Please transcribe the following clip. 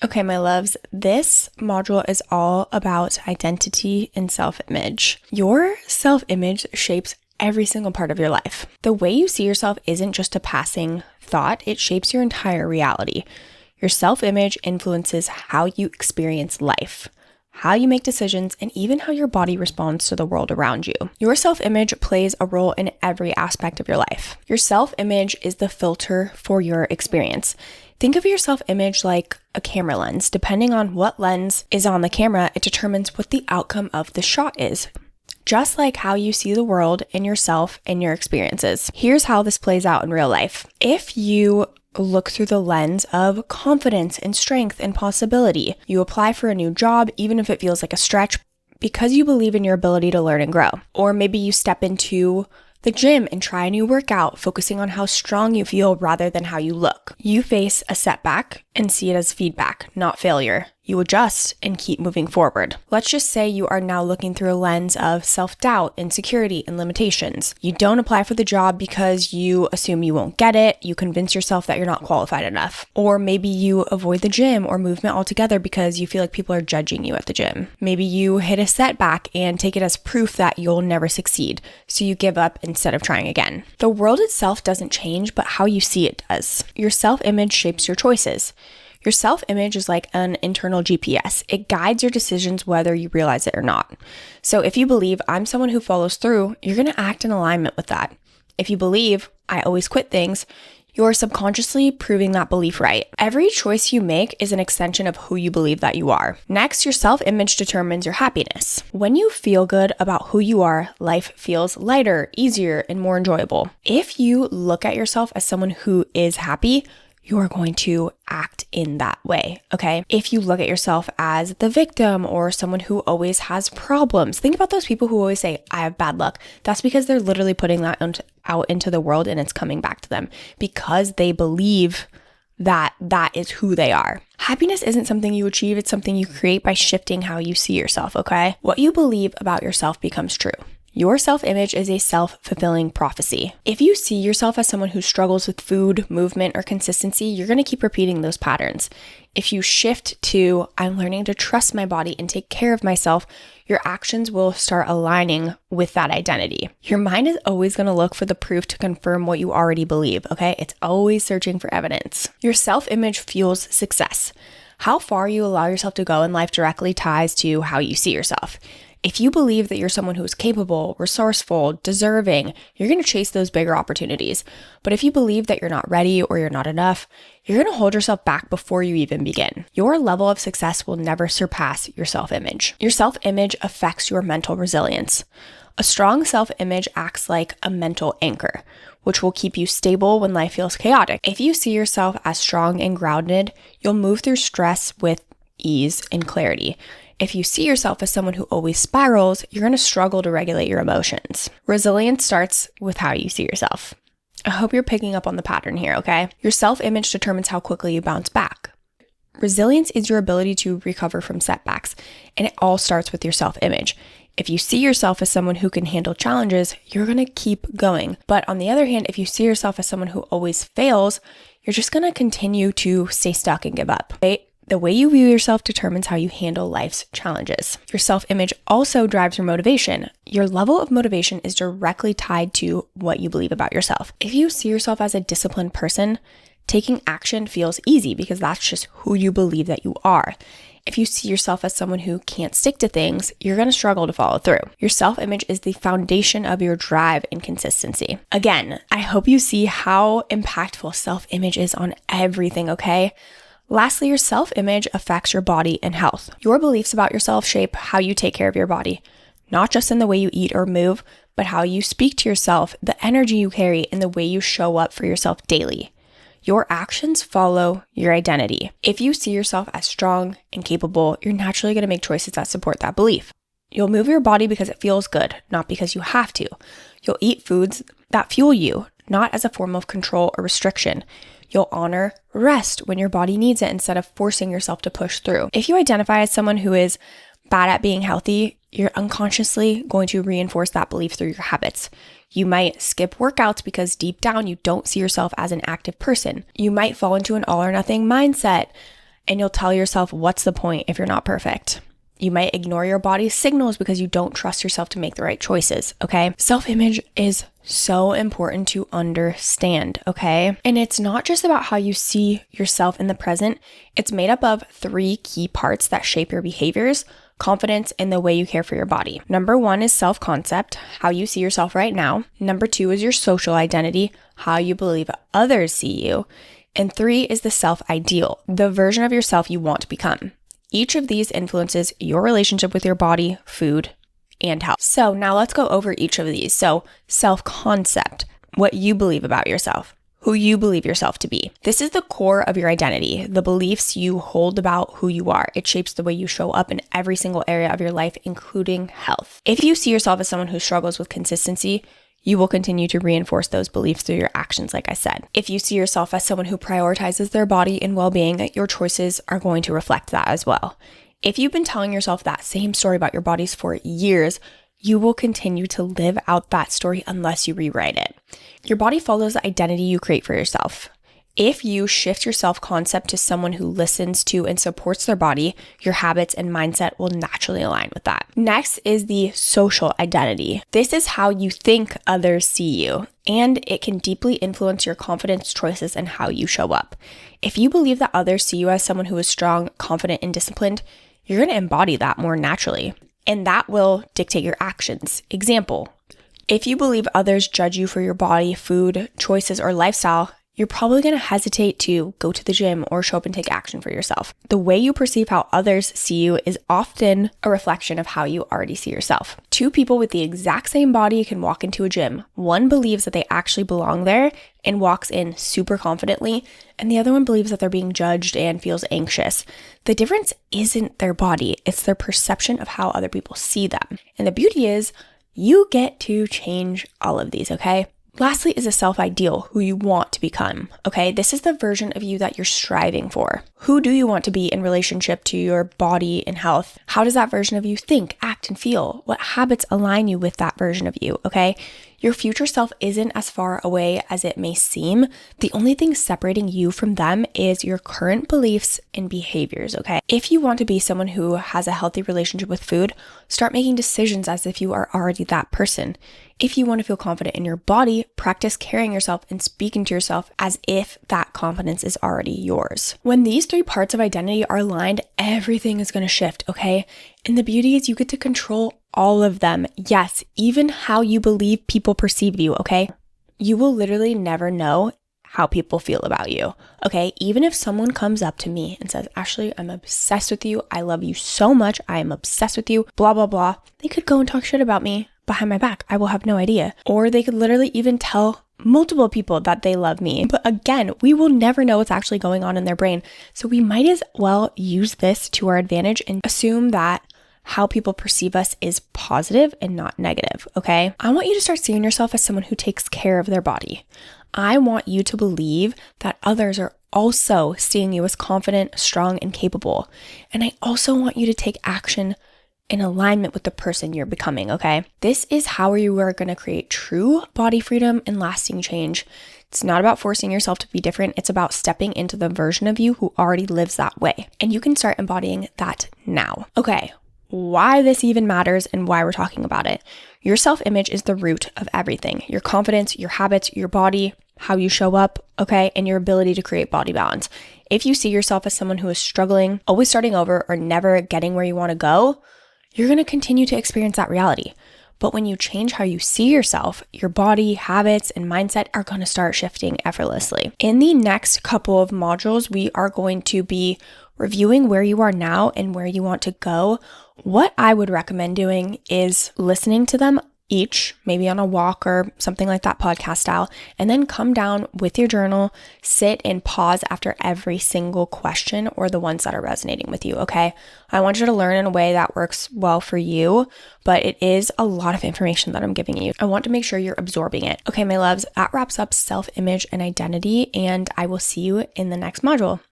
Okay, my loves, this module is all about identity and self-image. Your self-image shapes every single part of your life. The way you see yourself isn't just a passing thought, it shapes your entire reality. Your self-image influences how you experience life, how you make decisions, and even how your body responds to the world around you. Your self-image plays a role in every aspect of your life. Your self-image is the filter for your experience. Think of your self-image like a camera lens. Depending on what lens is on the camera, it determines what the outcome of the shot is. Just like how you see the world and yourself and your experiences. Here's how this plays out in real life. If you look through the lens of confidence and strength and possibility, you apply for a new job, even if it feels like a stretch, because you believe in your ability to learn and grow. Or maybe you step into the gym and try a new workout, focusing on how strong you feel rather than how you look. You face a setback and see it as feedback, not failure. You adjust and keep moving forward. Let's just say you are now looking through a lens of self-doubt, insecurity, and limitations. You don't apply for the job because you assume you won't get it. You convince yourself that you're not qualified enough. Or maybe you avoid the gym or movement altogether because you feel like people are judging you at the gym. Maybe you hit a setback and take it as proof that you'll never succeed, so you give up instead of trying again. The world itself doesn't change, but how you see it does. Your self-image shapes your choices. Your self-image is like an internal GPS. It guides your decisions whether you realize it or not. So if you believe I'm someone who follows through, you're going to act in alignment with that. If you believe I always quit things, you're subconsciously proving that belief right. Every choice you make is an extension of who you believe that you are. Next, your self-image determines your happiness. When you feel good about who you are, life feels lighter, easier, and more enjoyable. If you look at yourself as someone who is happy, you are going to act in that way, okay? If you look at yourself as the victim or someone who always has problems, think about those people who always say, I have bad luck. That's because they're literally putting that out into the world and it's coming back to them because they believe that that is who they are. Happiness isn't something you achieve, it's something you create by shifting how you see yourself, okay? What you believe about yourself becomes true. Your self-image is a self-fulfilling prophecy. If you see yourself as someone who struggles with food, movement, or consistency, you're going to keep repeating those patterns. If you shift to, I'm learning to trust my body and take care of myself, your actions will start aligning with that identity. Your mind is always going to look for the proof to confirm what you already believe, okay? It's always searching for evidence. Your self-image fuels success. How far you allow yourself to go in life directly ties to how you see yourself. If you believe that you're someone who is capable, resourceful, deserving, you're going to chase those bigger opportunities. But if you believe that you're not ready or you're not enough, you're going to hold yourself back before you even begin. Your level of success will never surpass your self-image. Your self-image affects your mental resilience. A strong self-image acts like a mental anchor, which will keep you stable when life feels chaotic. If you see yourself as strong and grounded, you'll move through stress with ease and clarity. If you see yourself as someone who always spirals, you're going to struggle to regulate your emotions. Resilience starts with how you see yourself. I hope you're picking up on the pattern here, okay? Your self-image determines how quickly you bounce back. Resilience is your ability to recover from setbacks, and it all starts with your self-image. If you see yourself as someone who can handle challenges, you're going to keep going. But on the other hand, if you see yourself as someone who always fails, you're just going to continue to stay stuck and give up, right? The way you view yourself determines how you handle life's challenges. Your self-image also drives your motivation. Your level of motivation is directly tied to what you believe about yourself. If you see yourself as a disciplined person, taking action feels easy because that's just who you believe that you are. If you see yourself as someone who can't stick to things, you're going to struggle to follow through. Your self-image is the foundation of your drive and consistency. Again, I hope you see how impactful self-image is on everything, okay? Lastly, your self-image affects your body and health. Your beliefs about yourself shape how you take care of your body, not just in the way you eat or move, but how you speak to yourself, the energy you carry, and the way you show up for yourself daily. Your actions follow your identity. If you see yourself as strong and capable, you're naturally going to make choices that support that belief. You'll move your body because it feels good, not because you have to. You'll eat foods that fuel you, not as a form of control or restriction. You'll honor rest when your body needs it instead of forcing yourself to push through. If you identify as someone who is bad at being healthy, you're unconsciously going to reinforce that belief through your habits. You might skip workouts because deep down you don't see yourself as an active person. You might fall into an all or nothing mindset and you'll tell yourself, what's the point if you're not perfect? You might ignore your body's signals because you don't trust yourself to make the right choices, okay? Self-image is so important to understand, okay? And it's not just about how you see yourself in the present. It's made up of 3 key parts that shape your behaviors, confidence, and the way you care for your body. Number 1 is self-concept, how you see yourself right now. Number 2 is your social identity, how you believe others see you. And 3 is the self-ideal, the version of yourself you want to become. Each of these influences your relationship with your body, food, and health. So now let's go over each of these. So self-concept, what you believe about yourself, who you believe yourself to be. This is the core of your identity, the beliefs you hold about who you are. It shapes the way you show up in every single area of your life, including health. If you see yourself as someone who struggles with consistency, you will continue to reinforce those beliefs through your actions, like I said. If you see yourself as someone who prioritizes their body and well-being, your choices are going to reflect that as well. If you've been telling yourself that same story about your bodies for years, you will continue to live out that story unless you rewrite it. Your body follows the identity you create for yourself. If you shift your self-concept to someone who listens to and supports their body, your habits and mindset will naturally align with that. Next is the social identity. This is how you think others see you, and it can deeply influence your confidence, choices, and how you show up. If you believe that others see you as someone who is strong, confident, and disciplined, you're going to embody that more naturally, and that will dictate your actions. Example, if you believe others judge you for your body, food, choices, or lifestyle, you're probably going to hesitate to go to the gym or show up and take action for yourself. The way you perceive how others see you is often a reflection of how you already see yourself. 2 people with the exact same body can walk into a gym. One believes that they actually belong there and walks in super confidently, and the other one believes that they're being judged and feels anxious. The difference isn't their body, it's their perception of how other people see them. And the beauty is, you get to change all of these, okay? Lastly is a self-ideal, who you want to become, okay? This is the version of you that you're striving for. Who do you want to be in relationship to your body and health? How does that version of you think, act, and feel? What habits align you with that version of you, okay? Your future self isn't as far away as it may seem. The only thing separating you from them is your current beliefs and behaviors, okay? If you want to be someone who has a healthy relationship with food, start making decisions as if you are already that person. If you want to feel confident in your body, practice carrying yourself and speaking to yourself as if that confidence is already yours. When these 3 parts of identity are aligned, everything is going to shift, okay? And the beauty is you get to control all of them. Yes, even how you believe people perceive you, okay? You will literally never know how people feel about you, okay? Even if someone comes up to me and says, Ashley, I'm obsessed with you. I love you so much. I am obsessed with you, blah, blah, blah. They could go and talk shit about me behind my back. I will have no idea. Or they could literally even tell multiple people that they love me. But again, we will never know what's actually going on in their brain. So we might as well use this to our advantage and assume that how people perceive us is positive and not negative, okay? I want you to start seeing yourself as someone who takes care of their body. I want you to believe that others are also seeing you as confident, strong, and capable. And I also want you to take action in alignment with the person you're becoming, okay? This is how you are going to create true body freedom and lasting change. It's not about forcing yourself to be different. It's about stepping into the version of you who already lives that way. And you can start embodying that now. Okay, why this even matters and why we're talking about it. Your self-image is the root of everything. Your confidence, your habits, your body, how you show up, okay? And your ability to create body balance. If you see yourself as someone who is struggling, always starting over, or never getting where you want to go, you're going to continue to experience that reality. But when you change how you see yourself, your body, habits, and mindset are going to start shifting effortlessly. In the next couple of modules, we are going to be reviewing where you are now and where you want to go. What I would recommend doing is listening to them each, maybe on a walk or something like that, podcast style, and then come down with your journal, sit and pause after every single question or the ones that are resonating with you, okay? I want you to learn in a way that works well for you, but it is a lot of information that I'm giving you. I want to make sure you're absorbing it. Okay, my loves, that wraps up self-image and identity, and I will see you in the next module.